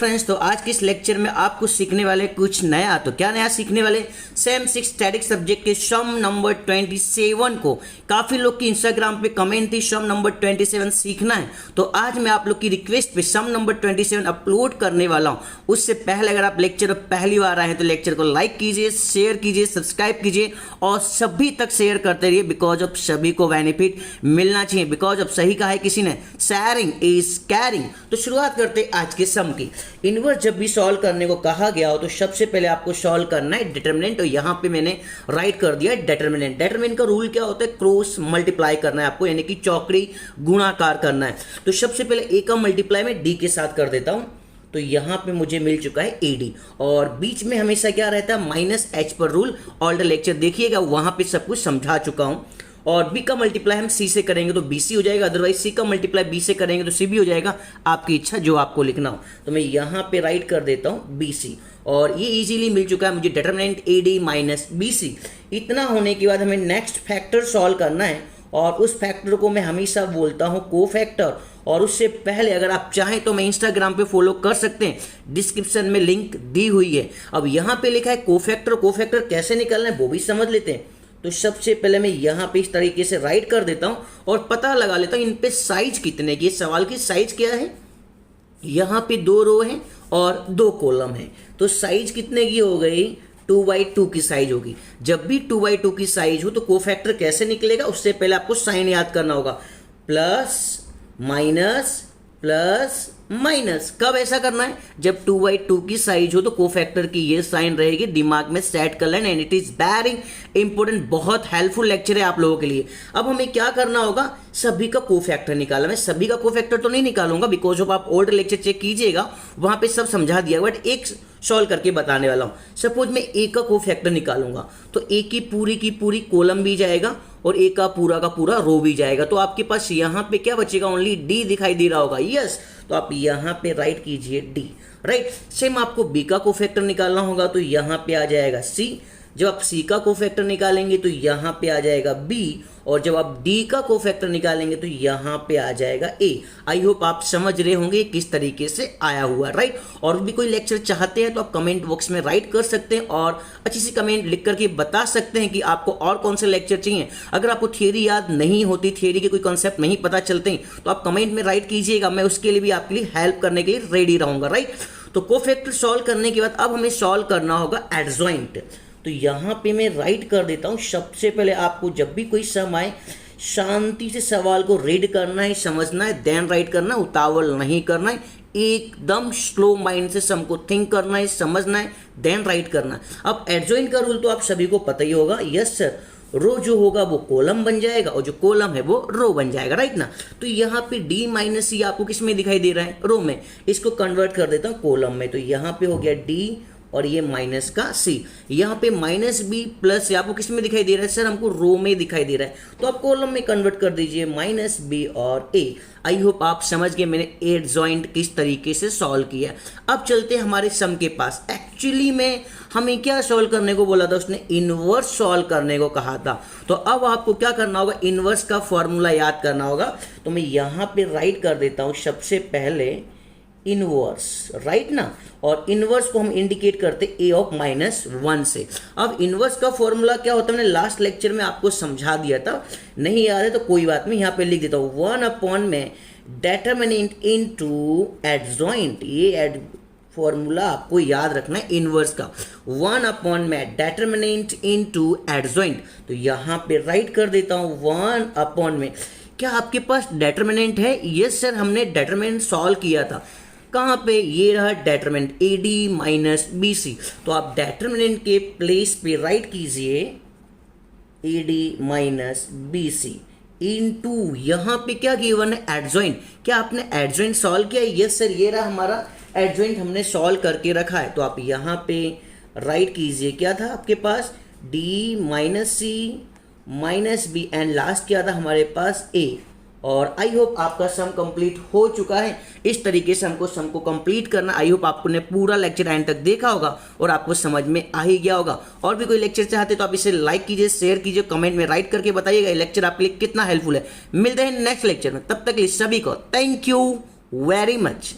Friends, तो आज के इस लेक्चर में आपको सीखने वाले कुछ नया। तो क्या नया सीखने वाले? सेम 6 स्टैटिक सब्जेक्ट के सम नंबर 27 को काफ़ी लोग की इंस्टाग्राम पे कमेंट थी सम नंबर 27 सीखना है। तो आज मैं आप लोग की रिक्वेस्ट पे सम नंबर 27 अपलोड करने वाला हूँ। उससे पहले अगर आप लेक्चर पहली बार आए हैं तो लेक्चर को लाइक कीजिए, शेयर कीजिए, सब्सक्राइब कीजिए और सभी तक शेयर करते रहिए, बिकॉज ऑफ सभी को बेनिफिट मिलना चाहिए। बिकॉज ऑफ सही कहा है किसी ने, शेयरिंग इज कैरिंग। तो शुरुआत करते आज के सम की। इनवर्स जब भी सॉल्व करने को कहा गया हो तो सबसे पहले आपको सॉल्व करना है डिटरमिनेंट। और यहां पे मैंने राइट कर दिया डिटरमिनेंट। डिटरमिनेंट का रूल क्या होता है? क्रॉस मल्टीप्लाई करना है आपको, यानी कि चौकड़ी गुणाकार करना है। तो सबसे पहले ए का मल्टीप्लाई मैं डी के साथ कर देता हूं। तो यहां पे मुझे मिल चुका है एडी, और बीच में हमेशा क्या रहता है? माइनस एच पर रूल। ऑल द लेक्चर देखिएगा, वहां पे सब कुछ समझा चुका हूं। और बी का मल्टीप्लाई हम सी से करेंगे तो बी सी हो जाएगा, अदरवाइज सी का मल्टीप्लाई बी से करेंगे तो सी भी हो जाएगा। आपकी इच्छा, जो आपको लिखना हो। तो मैं यहाँ पे राइट कर देता हूँ बी सी, और ये इजीली मिल चुका है मुझे determinant A D minus B C. इतना होने के बाद हमें नेक्स्ट फैक्टर सॉल्व करना है, और उस फैक्टर को मैं हमेशा बोलता हूँ को फैक्टर। और उससे पहले अगर आप चाहें तो मैं इंस्टाग्राम पे फॉलो कर सकते हैं, डिस्क्रिप्शन में लिंक दी हुई है। अब यहाँ पे लिखा है को फैक्टर कैसे निकालना है वो भी समझ लेते हैं। तो सबसे पहले मैं यहाँ पे इस तरीके से राइट कर देता हूँ और पता लगा लेता हूँ इन पे साइज कितने की। सवाल की साइज क्या है? यहाँ पे 2 रो हैं और 2 कॉलम हैं, तो साइज कितने की हो गई? 2/2 की साइज होगी। जब भी 2/2 की साइज हो तो कोफैक्टर कैसे निकलेगा? उससे पहले आपको साइन याद करना होगा, प्लस माइनस प्लस माइनस। कब ऐसा करना है? जब 2/2 की साइज हो तो कोफैक्टर की ये साइन रहेगी, दिमाग में सेट कर लेना। And it is very important, बहुत हेल्पफुल लेक्चर है आप लोगों के लिए। अब हमें क्या करना होगा? सभी का कोफैक्टर निकालना। मैं सभी का कोफैक्टर तो नहीं निकालूंगा, बिकॉज ऑफ आप ओल्ड लेक्चर चेक कीजिएगा, वहां पे सब समझा दिया, बट एक सॉल्व करके बताने वाला हूं। सपोज मैं ए का कोफैक्टर निकालूंगा तो ए की पूरी कॉलम भी जाएगा और ए का पूरा रो भी जाएगा। तो आपके पास यहाँ पे क्या बचेगा? ओनली डी दिखाई दे रहा होगा। यस, तो आप यहाँ पे राइट कीजिए डी। राइट, सेम आपको बी का कोफैक्टर निकालना होगा तो यहाँ पे आ जाएगा सी। जब आप सी का कोफैक्टर निकालेंगे तो यहाँ पे आ जाएगा बी, और जब आप डी का कोफैक्टर निकालेंगे तो यहाँ पे आ जाएगा ए। आई होप आप समझ रहे होंगे किस तरीके से आया हुआ। राइट, और भी कोई लेक्चर चाहते हैं तो आप कमेंट बॉक्स में राइट कर सकते हैं और अच्छी सी कमेंट लिख करके बता सकते हैं कि आपको और कौन से लेक्चर चाहिए। अगर आपको थियरी याद नहीं होती, थियरी के कोई कॉन्सेप्ट नहीं पता चलते हैं, तो आप कमेंट में राइट कीजिएगा। मैं उसके लिए भी आपके लिए हेल्प करने के लिए रेडी रहूंगा। राइट, तो कोफैक्टर सॉल्व करने के बाद अब हमें सॉल्व करना होगा एडजॉइंट। तो यहाँ पे मैं राइट कर देता हूँ। सबसे पहले आपको जब भी कोई सम आए शांति से सवाल को रीड करना है, समझना है, देन राइट करना है। उतावल नहीं करना है, एकदम स्लो माइंड से सम को थिंक करना है, समझना है, देन राइट करना है। अब एडजॉइंट का रूल तो आप सभी को पता ही होगा। यस सर, रो जो होगा वो कॉलम बन जाएगा और जो कॉलम है वो रो बन जाएगा। राइट ना? तो यहाँ पे डी माइनस सी आपको किस में दिखाई दे रहा है? रो में। इसको कन्वर्ट कर देता हूँ कॉलम में। तो यहाँ पे हो गया डी और ये माइनस का सी। यहाँ पे माइनस बी प्लस आपको किस में दिखाई दे रहा है? सर हमको रो में दिखाई दे रहा है, तो आप कॉलम में कन्वर्ट कर दीजिए माइनस बी और ए। आई होप आप समझ गए मैंने एडजॉइंट किस तरीके से सॉल्व किया। अब चलते हैं हमारे सम के पास। एक्चुअली में हमें क्या सॉल्व करने को बोला था? उसने इनवर्स सॉल्व करने को कहा था। तो अब आपको क्या करना होगा? इनवर्स का फॉर्मूला याद करना होगा। तो मैं यहाँ पे राइट कर देता हूँ सबसे पहले इनवर्स। राइट ना? और इनवर्स को हम इंडिकेट करते ए ऑफ -1 से। अब इनवर्स का फॉर्मूला क्या होता है मैंने लास्ट लेक्चर में आपको समझा दिया था, नहीं याद है तो कोई बात नहीं, यहाँ पे लिख देता हूँ 1 में डेटरमिनेंट इनटू एडजॉइंट। ये फॉर्मूला आपको याद रखना है इनवर्स का। 1 में डेटरमिनेंट इनटू एडजॉइंट। तो यहाँ पे राइट कर देता हूँ 1 में। क्या आपके पास डेटरमिनेंट है? यस सर, हमने डेटरमिनेंट सॉल्व किया था। कहाँ पे? ये रहा determinant A D minus B C. तो आप डेटरमिनेंट के प्लेस पे राइट कीजिए A D minus B C into यहाँ पे क्या गिवन है? एडजॉइंट। क्या आपने एडजॉइंट सॉल्व किया? यस सर, ये रहा हमारा एडजॉइंट, हमने सॉल्व करके रखा है। तो आप यहाँ पे राइट कीजिए, क्या था आपके पास? D minus C minus B, and last क्या था हमारे पास? ए। और आई होप आपका सम कंप्लीट हो चुका है। इस तरीके से हमको सम को कंप्लीट करना। आई होप आपको ने पूरा लेक्चर एंड तक देखा होगा और आपको समझ में आ ही गया होगा। और भी कोई लेक्चर चाहते तो आप इसे लाइक कीजिए, शेयर कीजिए, कमेंट में राइट करके बताइएगा ये लेक्चर आपके लिए कितना हेल्पफुल है। मिलते हैं नेक्स्ट लेक्चर में, तब तक के लिए सभी को थैंक यू वेरी मच।